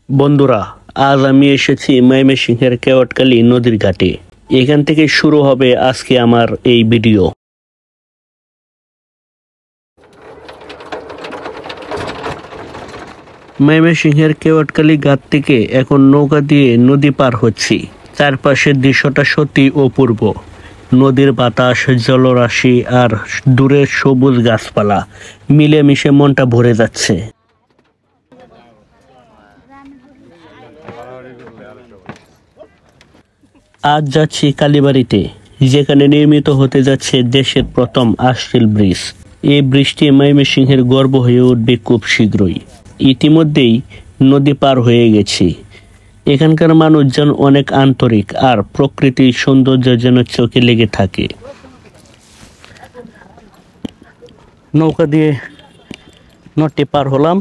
বন্ধুরা, আজ আমি এসেছি ময়মনসিংহের কেওটকালী নদীর ঘাটে। এখান থেকে শুরু হবে আজকে আমার এই ভিডিও। ময়মনসিংহের কেওটকালী ঘাট থেকে এখন নৌকা দিয়ে নদী পার হচ্ছি। চারপাশের দৃশ্যটা সত্যি অপূর্ব। নদীর বাতাস, জলরাশি আর দূরের সবুজ গাছপালা মিলেমিশে মনটা ভরে যাচ্ছে। আজ যাচ্ছি কালীবাড়িতে, যেখানে নির্মিত হতে যাচ্ছে দেশের প্রথম আশটিল ব্রিজ। এই ব্রিজটি ময়মনসিংহের গর্ব হয়ে উঠবে খুব শীঘ্রই। ইতিমধ্যেই নদী পার হয়ে গেছি। এখানকার মানুষজন অনেক আন্তরিক, আর প্রকৃতির সৌন্দর্য যেন চোখে লেগে থাকে। নৌকা দিয়ে নদী পার হলাম,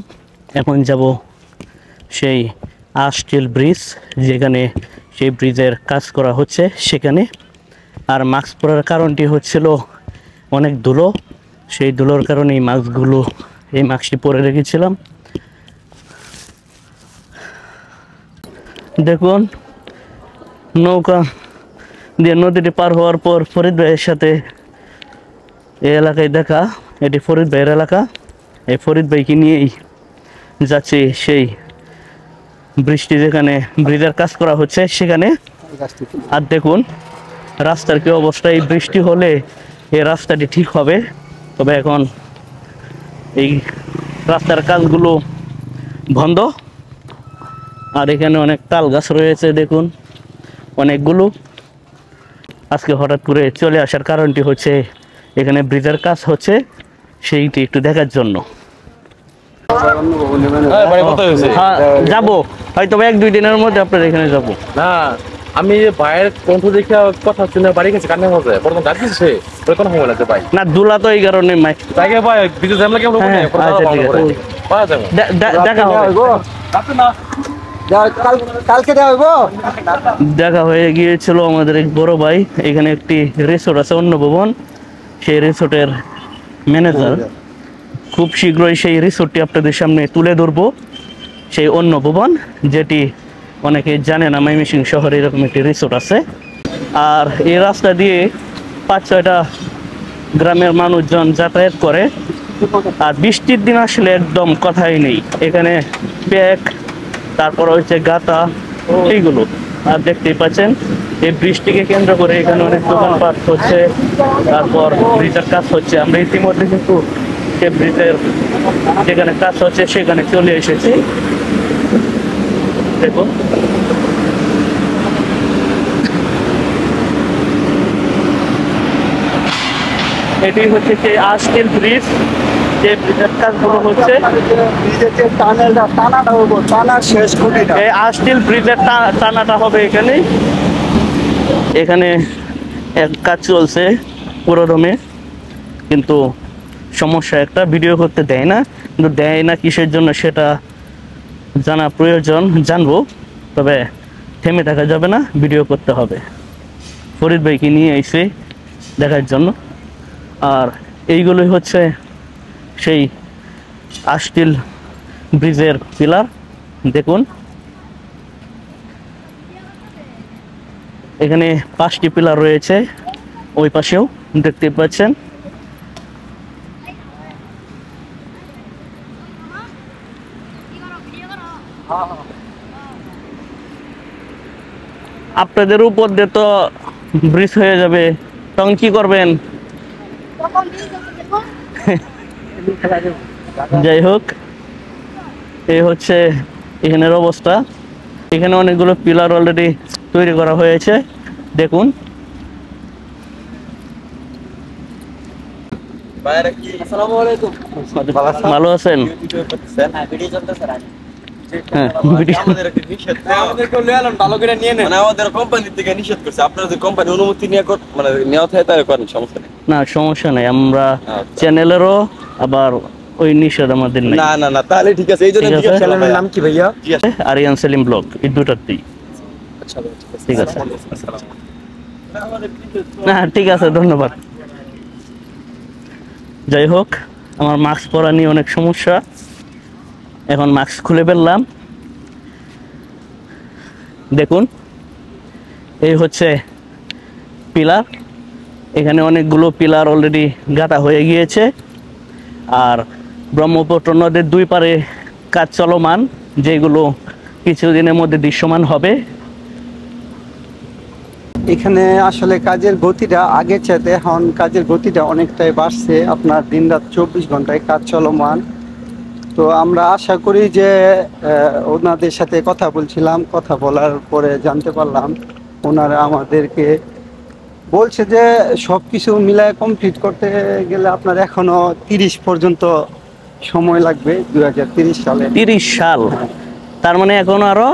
এখন যাব সেই আশটিল ব্রিজ, যেখানে সেই ব্রিজের কাজ করা হচ্ছে সেখানে। আর মাস্ক পরার কারণটি হচ্ছিল অনেক ধুলো, সেই ধুলোর কারণে এই মাস্কটি পরে রেখেছিলাম। দেখুন, নৌকা দিয়ে নদীটি পার হওয়ার পর ফরিদ ভাইয়ের সাথে এই এলাকায় দেখা। এটি ফরিদ ভাইয়ের এলাকা। এই ফরিদ ভাইকে নিয়েই যাচ্ছি সেই ব্রিজটি, যেখানে ব্রিজের কাজ করা হচ্ছে সেখানে। আর দেখুন রাস্তার কি অবস্থা। এই বৃষ্টি হলে এই রাস্তাটি ঠিক হবে, তবে এখন এই রাস্তার কাজগুলো বন্ধ। আর এখানে অনেক তাল গাছ রয়েছে, দেখুন অনেকগুলো। আজকে হঠাৎ করে চলে আসার কারণটি হচ্ছে এখানে ব্রিজের কাজ হচ্ছে, সেইটি একটু দেখার জন্য। হ্যাঁ, যাবো হয়তো 1-2 দিনের মধ্যে আপনার এখানে যাবো। না, আমি ভাইয়ের কণ্ঠ দেখে কথা শুনে বাড়ি গেছে কান্না হচ্ছে, প্রথম ডাক দিচ্ছে কোন সময় লাগছে ভাই। না, দুলা তো এই কারণে মাই তাকে ভাই বিজু জামলা কেমন হবে দেখা হবে। দেখা হয়ে গিয়েছিল আমাদের এক বড় ভাই। এখানে একটি রিসোর্ট আছে, অন্য ভবন, সেই রিসোর্টের ম্যানেজার। খুব শীঘ্রই সেই রিসোর্টটি আপনাদের সামনে তুলে ধরবো। সেই অন্য ভবন, যেটি অনেকে জানে না, ময়মনসিংহ শহরে এরকম একটি রিসোর্ট আছে। আর এই রাস্তা দিয়ে 5-6টা গ্রামের মানুষজন যাতায়াত করে। আর বৃষ্টির দিন আসলে একদম কথাই নেই, এখানে ব্যাগ, তারপর হচ্ছে গাতা, এইগুলো। আর দেখতেই পাচ্ছেন এই বৃষ্টিকে কেন্দ্র করে এখানে অনেক দোকানপাট হচ্ছে, তারপর ব্রিজের কাজ হচ্ছে। আমরা ইতিমধ্যে কিন্তু সে ব্রিজের যেখানে কাজ হচ্ছে সেখানে চলে এসেছি। দেখুন, এটি হচ্ছে সেই আশটিল ব্রিজ, যে ব্রিজের কাজগুলো হচ্ছে। এই আশটিল ব্রিজের টানাটা হবে এখানে। এখানে এক কাজ চলছে পুরোদমে, কিন্তু সমস্যা একটা, ভিডিও করতে দেয় না। কিন্তু দেয় না কিসের জন্য সেটা জানা প্রয়োজন, জানবো। তবে থেমে থাকা যাবে না, ভিডিও করতে হবে। ফরিদ ভাইকে নিয়ে এসে দেখার জন্য। আর এইগুলোই হচ্ছে সেই আশটিল ব্রিজের পিলার। দেখুন, এখানে 5টি পিলার রয়েছে, ওই পাশেও দেখতে পাচ্ছেন। আপনাদের উপর দিয়ে তো ব্রিজ হয়ে যাবে, তখন কি করবেন? যাই হোক, এই হচ্ছে এখানের অবস্থা। এখানে অনেকগুলো পিলার অলরেডি তৈরি করা হয়েছে, দেখুন। ভালো আছেন? না, সমস্যা নেই, আমরা চ্যানেলেরও আবার ওই নিষেধ আমাদের নাই। না, তাহলে ঠিক আছে। এই জন্য চ্যানেলের নাম কি ভাইয়া? আরিয়ান সেলিম ব্লগ, এই দুটাতেই। ঠিক আছে, না ঠিক আছে, ধন্যবাদ। যাই হোক, আমার মাস্ক পরা নিয়ে অনেক সমস্যা, এখন মাস্ক খুলে ফেললাম। দেখুন এই হচ্ছে পিলার, এখানে অনেকগুলো পিলার অলরেডি গাঁথা হয়ে গিয়েছে। আর ব্রহ্মপুত্র নদের দুই পারে কাজ চলমান, যেগুলো কিছুদিনের মধ্যে দৃশ্যমান হবে। এখানে আসলে কাজের গতিটা আগের চাইতে এখন কাজের গতিটা অনেকটাই বাড়ছে। আপনার দিনরাত 24 ঘন্টায় কাজ চলমান। তো আমরা আশা করি যে ওনাদের সাথে কথা বলছিলাম, কথা বলার পরে জানতে পারলাম ওনারা আমাদেরকে বলছে যে সব কিছু মিলায় কমপ্লিট করতে গেলে আপনার এখনো 30 পর্যন্ত সময় লাগবে, 2030 সালে। 30 সাল, তার মানে এখন আরো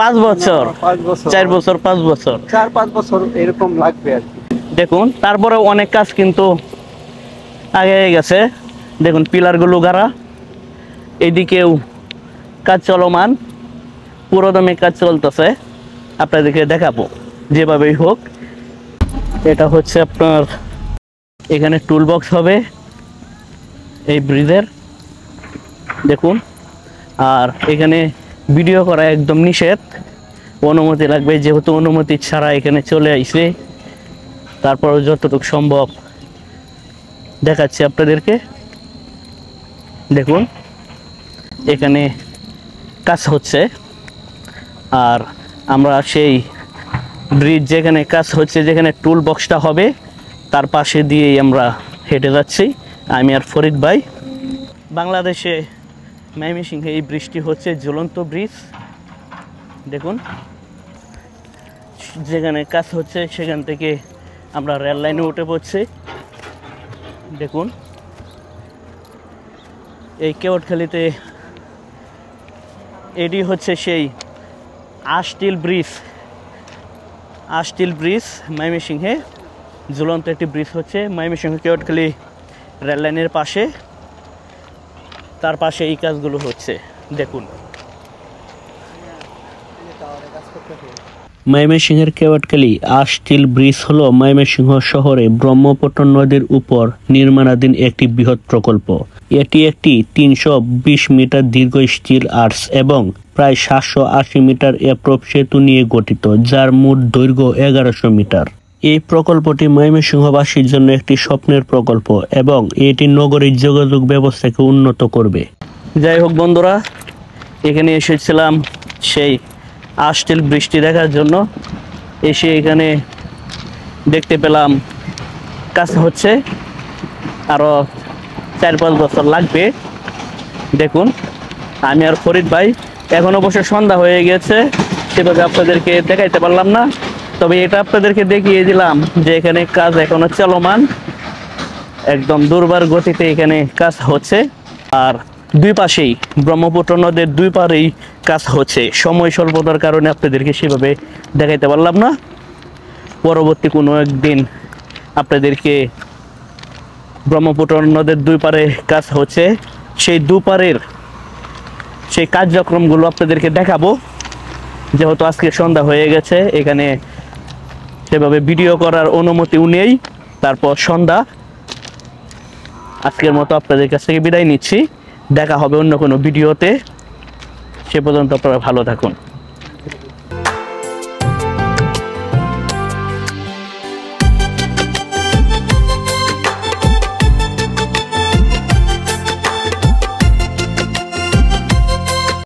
5 বছর, 5 বছর, 4 বছর, 5 বছর, 4-5 বছর এরকম লাগবে আর কি। দেখুন তারপরে অনেক কাজ কিন্তু আগে গেছে। দেখুন পিলারগুলো গাড়া, এদিকেও কাজ চলমান, পুরোদমে কাজ চলতেছে। আপনাদেরকে দেখাবো যেভাবেই হোক। এটা হচ্ছে আপনার এখানে টুল বক্স হবে এই ব্রিজের, দেখুন। আর এখানে ভিডিও করা একদম নিষেধ, অনুমতি লাগবে, যেহেতু অনুমতি ছাড়া এখানে চলে আইছে। তারপর যতটুকু সম্ভব দেখাচ্ছি আপনাদেরকে। দেখুন এখানে কাজ হচ্ছে, আর আমরা সেই ব্রিজ যেখানে কাজ হচ্ছে, যেখানে টুল বক্সটা হবে, তার পাশে দিয়েই আমরা হেঁটে যাচ্ছি, আমি আর ফরিদ ভাই। বাংলাদেশে ময়মনসিংহে এই ব্রিজটি হচ্ছে ঝুলন্ত ব্রিজ। দেখুন যেখানে কাজ হচ্ছে সেখান থেকে আমরা রেল লাইনে উঠে পড়ছি। দেখুন এই কেওটখালীতে এটি হচ্ছে সেই আষ্টিল ব্রিজ। আষ্টিল ব্রিজ ময়মনসিংহে ঝুলন্ত একটি ব্রিজ হচ্ছে ময়মনসিংহ কেওটখালী রেল লাইনের পাশে, তার পাশে এই কাজগুলো হচ্ছে। দেখুন ময়মনসিংহের কেওটখালী আষ্টিল ব্রিজ হলো ময়মনসিংহ শহরে ব্রহ্মপুত্র নদীর উপর নির্মাণাধীন একটি বৃহৎ প্রকল্প। এটি একটি 320 মিটার দীর্ঘ স্টিল আর্চ এবং প্রায় 780 মিটার এপ্রোপ সেতু নিয়ে গঠিত, যার মোট দৈর্ঘ্য 1100 মিটার। এই প্রকল্পটি ময়মনসিংহবাসীর জন্য একটি স্বপ্নের প্রকল্প এবং এটি নগরীর যোগাযোগ ব্যবস্থাকে উন্নত করবে। যাই হোক বন্ধুরা, এখানে এসেছিলাম সেই আষ্টিল বৃষ্টি দেখার জন্য। এসে এখানে দেখতে পেলাম কাজ হচ্ছে, আরও 4-5 বছর লাগবে। দেখুন আমি আর ফরিদ ভাই এখন অবশ্য সন্ধ্যা হয়ে গেছে, সেভাবে আপনাদেরকে দেখাইতে পারলাম না, তবে এটা আপনাদেরকে দেখিয়ে দিলাম যে এখানে কাজ এখনো চলমান, একদম দুর্বার গতিতে এখানে কাজ হচ্ছে। আর দুই পাশেই ব্রহ্মপুত্র নদের দুই পারেই কাজ হচ্ছে। সময় স্বল্পতার কারণে আপনাদেরকে সেভাবে দেখাইতে পারলাম না। পরবর্তী কোনো একদিন আপনাদেরকে ব্রহ্মপুত্র নদের দুই পারে কাজ হচ্ছে সেই দুপারের সেই কার্যক্রমগুলো আপনাদেরকে দেখাবো। যেহেতু আজকে সন্ধ্যা হয়ে গেছে, এখানে সেভাবে ভিডিও করার অনুমতিও নেই। তারপর সন্ধ্যা, আজকের মতো আপনাদের কাছ থেকে বিদায় নিচ্ছি। দেখা হবে অন্য কোনো ভিডিওতে, সে পর্যন্ত আপনারা ভালো থাকুন।